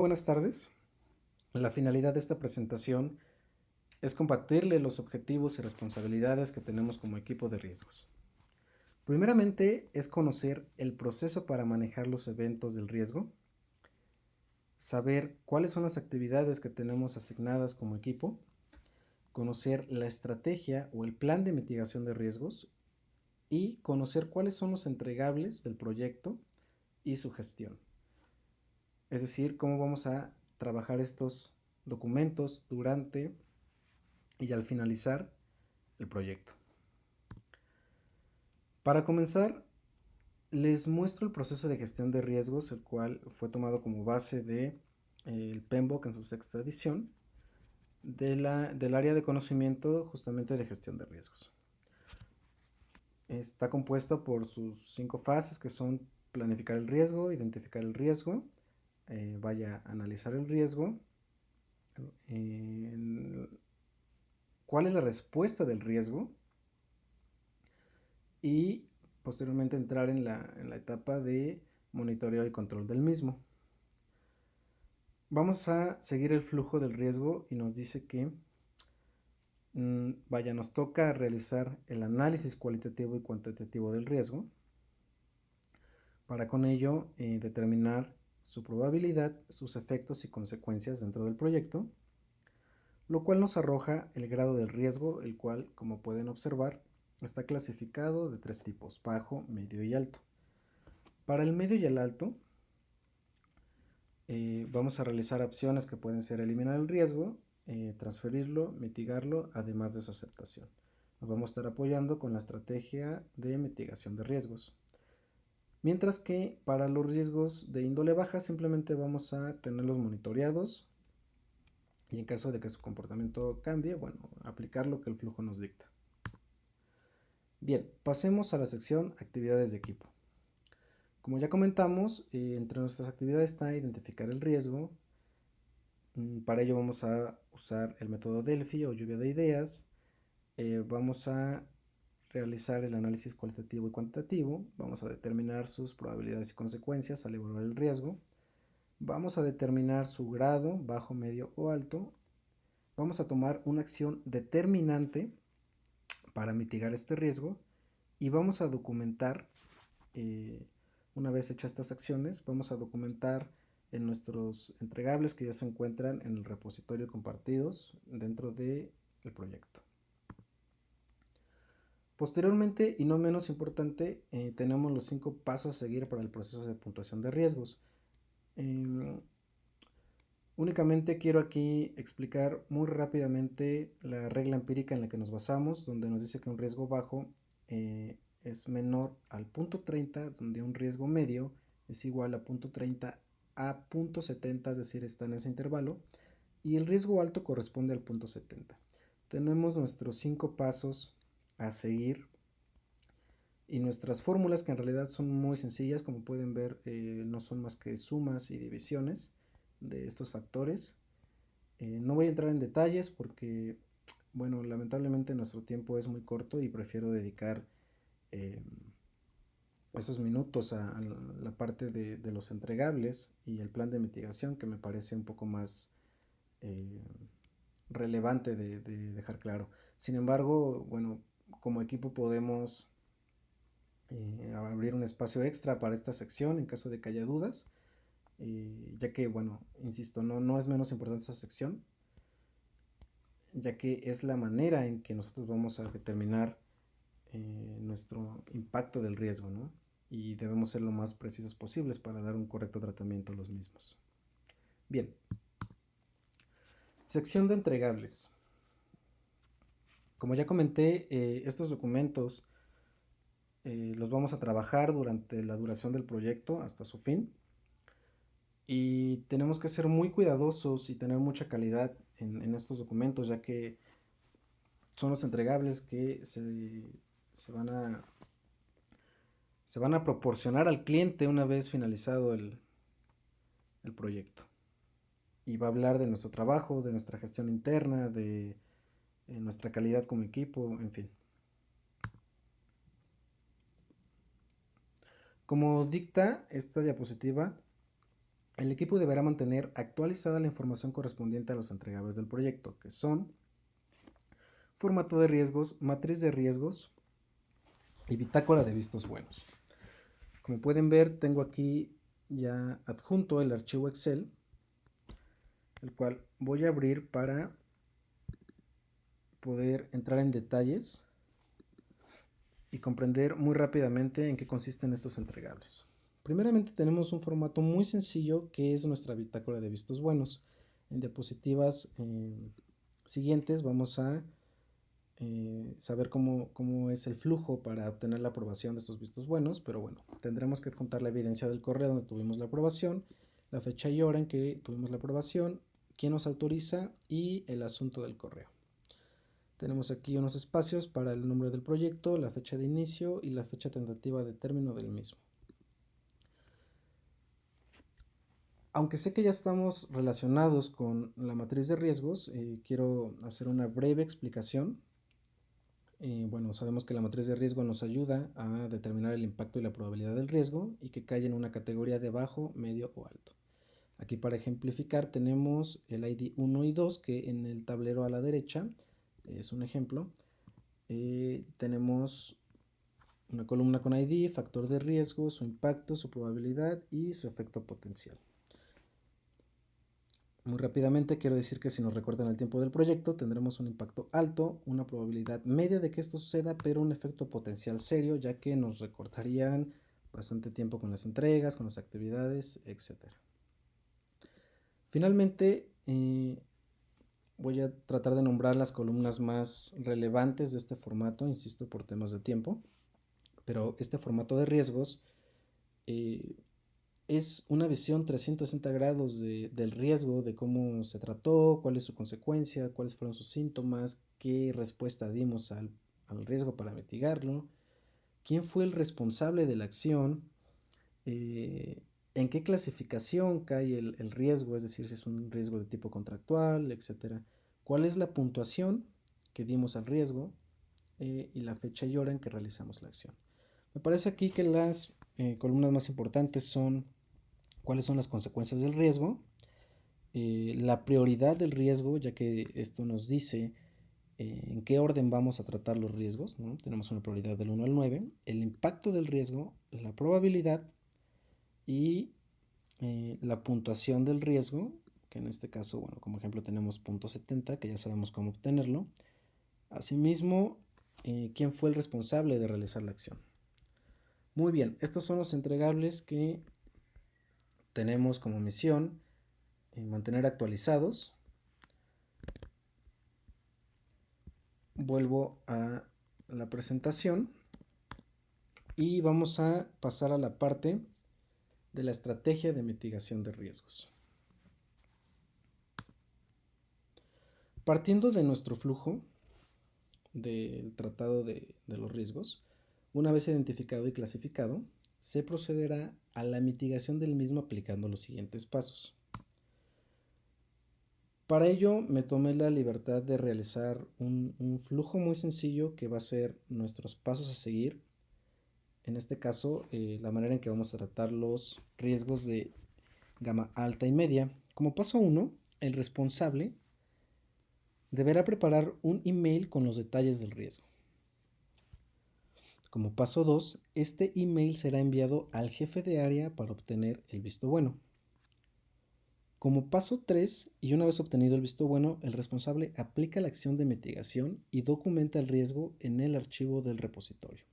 Buenas tardes. La finalidad de esta presentación es compartirle los objetivos y responsabilidades que tenemos como equipo de riesgos. Primeramente es conocer el proceso para manejar los eventos del riesgo, saber cuáles son las actividades que tenemos asignadas como equipo, conocer la estrategia o el plan de mitigación de riesgos y conocer cuáles son los entregables del proyecto y su gestión. Es decir, cómo vamos a trabajar estos documentos durante y al finalizar el proyecto. Para comenzar, les muestro el proceso de gestión de riesgos, el cual fue tomado como base de el PMBOK en su sexta edición, del área de conocimiento justamente de gestión de riesgos. Está compuesto por sus 5 fases, que son planificar el riesgo, identificar el riesgo, analizar el riesgo, cuál es la respuesta del riesgo y posteriormente entrar en la etapa de monitoreo y control del mismo. Vamos a seguir el flujo del riesgo y nos dice que nos toca realizar el análisis cualitativo y cuantitativo del riesgo para con ello determinar su probabilidad, sus efectos y consecuencias dentro del proyecto, lo cual nos arroja el grado del riesgo, el cual, como pueden observar, está clasificado de 3 tipos: bajo, medio y alto. Para el medio y el alto, vamos a realizar opciones que pueden ser eliminar el riesgo, transferirlo, mitigarlo, además de su aceptación. Nos vamos a estar apoyando con la estrategia de mitigación de riesgos. Mientras que para los riesgos de índole baja simplemente vamos a tenerlos monitoreados y en caso de que su comportamiento cambie, bueno, aplicar lo que el flujo nos dicta. Bien, pasemos a la sección actividades de equipo. Como ya comentamos, entre nuestras actividades está identificar el riesgo. Para ello vamos a usar el método Delphi o lluvia de ideas. Vamos a realizar el análisis cualitativo y cuantitativo. Vamos a determinar sus probabilidades y consecuencias al evaluar el riesgo. Vamos a determinar su grado, bajo, medio o alto. Vamos a tomar una acción determinante para mitigar este riesgo y vamos a documentar, una vez hechas estas acciones, vamos a documentar en nuestros entregables que ya se encuentran en el repositorio compartidos dentro del proyecto. Posteriormente, y no menos importante, tenemos los 5 pasos a seguir para el proceso de puntuación de riesgos. Únicamente quiero aquí explicar muy rápidamente la regla empírica en la que nos basamos, donde nos dice que un riesgo bajo es menor al punto 30, donde un riesgo medio es igual a punto 30 a punto 70, es decir, está en ese intervalo, y el riesgo alto corresponde al punto 70. Tenemos nuestros 5 pasos a seguir y nuestras fórmulas, que en realidad son muy sencillas, como pueden ver, no son más que sumas y divisiones de estos factores. No voy a entrar en detalles porque, bueno, lamentablemente nuestro tiempo es muy corto y prefiero dedicar esos minutos a la parte de los entregables y el plan de mitigación, que me parece un poco más eh, relevante de dejar claro. Sin embargo, bueno, como equipo podemos abrir un espacio extra para esta sección en caso de que haya dudas, ya que, bueno, insisto, no es menos importante esta sección, ya que es la manera en que nosotros vamos a determinar nuestro impacto del riesgo, ¿no? Y debemos ser lo más precisos posibles para dar un correcto tratamiento a los mismos. Bien, sección de entregables. Como ya comenté, estos documentos los vamos a trabajar durante la duración del proyecto hasta su fin. Y tenemos que ser muy cuidadosos y tener mucha calidad en estos documentos, ya que son los entregables que se van a proporcionar al cliente una vez finalizado el proyecto. Y va a hablar de nuestro trabajo, de nuestra gestión interna, de nuestra calidad como equipo, en fin. Como dicta esta diapositiva, El equipo deberá mantener actualizada la información correspondiente a los entregables del proyecto, que son formato de riesgos, matriz de riesgos y bitácora de vistos buenos. Como pueden ver, tengo aquí ya adjunto el archivo Excel, el cual voy a abrir para poder entrar en detalles y comprender muy rápidamente en qué consisten estos entregables. Primeramente tenemos un formato muy sencillo que es nuestra bitácora de vistos buenos. En diapositivas siguientes vamos a saber cómo es el flujo para obtener la aprobación de estos vistos buenos, pero bueno, tendremos que adjuntar la evidencia del correo donde tuvimos la aprobación, la fecha y hora en que tuvimos la aprobación, quién nos autoriza y el asunto del correo. Tenemos aquí unos espacios para el nombre del proyecto, la fecha de inicio y la fecha tentativa de término del mismo. Aunque sé que ya estamos relacionados con la matriz de riesgos, quiero hacer una breve explicación. Bueno, sabemos que la matriz de riesgo nos ayuda a determinar el impacto y la probabilidad del riesgo y que cae en una categoría de bajo, medio o alto. Aquí para ejemplificar tenemos el ID 1 y 2 que en el tablero a la derecha es un ejemplo. Tenemos una columna con ID, factor de riesgo, su impacto, su probabilidad y su efecto potencial. Muy rápidamente quiero decir que si nos recortan el tiempo del proyecto tendremos un impacto alto, una probabilidad media de que esto suceda, pero un efecto potencial serio ya que nos recortarían bastante tiempo con las entregas, con las actividades, etc. Finalmente voy a tratar de nombrar las columnas más relevantes de este formato, insisto por temas de tiempo, pero este formato de riesgos es una visión 360 grados del riesgo, de cómo se trató, cuál es su consecuencia, cuáles fueron sus síntomas, qué respuesta dimos al riesgo para mitigarlo, quién fue el responsable de la acción, en qué clasificación cae el riesgo, es decir, si es un riesgo de tipo contractual, etc. Cuál es la puntuación que dimos al riesgo y la fecha y hora en que realizamos la acción. Me parece aquí que las columnas más importantes son cuáles son las consecuencias del riesgo, la prioridad del riesgo, ya que esto nos dice en qué orden vamos a tratar los riesgos, ¿no? Tenemos una prioridad del 1 al 9, el impacto del riesgo, la probabilidad y la puntuación del riesgo, que en este caso, bueno, como ejemplo tenemos .70, que ya sabemos cómo obtenerlo. Asimismo, quién fue el responsable de realizar la acción. Muy bien, estos son los entregables que tenemos como misión mantener actualizados. Vuelvo a la presentación y vamos a pasar a la parte de la estrategia de mitigación de riesgos. Partiendo de nuestro flujo del tratado de los riesgos, una vez identificado y clasificado, se procederá a la mitigación del mismo aplicando los siguientes pasos. Para ello me tomé la libertad de realizar un flujo muy sencillo que va a ser nuestros pasos a seguir. En este caso, la manera en que vamos a tratar los riesgos de gama alta y media. Como paso 1, el responsable deberá preparar un email con los detalles del riesgo. Como paso 2, este email será enviado al jefe de área para obtener el visto bueno. Como paso 3, y una vez obtenido el visto bueno, el responsable aplica la acción de mitigación y documenta el riesgo en el archivo del repositorio.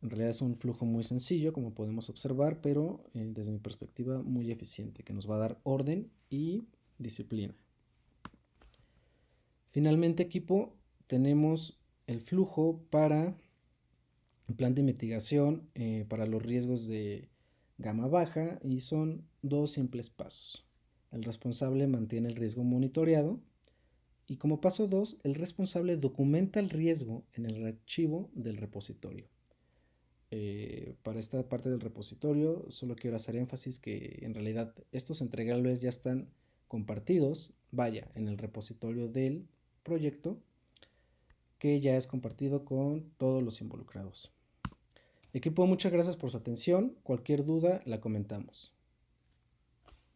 En realidad es un flujo muy sencillo, como podemos observar, pero desde mi perspectiva muy eficiente, que nos va a dar orden y disciplina. Finalmente, equipo, tenemos el flujo para el plan de mitigación para los riesgos de gama baja y son dos simples pasos. El responsable mantiene el riesgo monitoreado y como paso 2, el responsable documenta el riesgo en el archivo del repositorio. Para esta parte del repositorio solo quiero hacer énfasis que en realidad estos entregables ya están compartidos, vaya, en el repositorio del proyecto que ya es compartido con todos los involucrados. Equipo, muchas gracias por su atención. Cualquier duda la comentamos.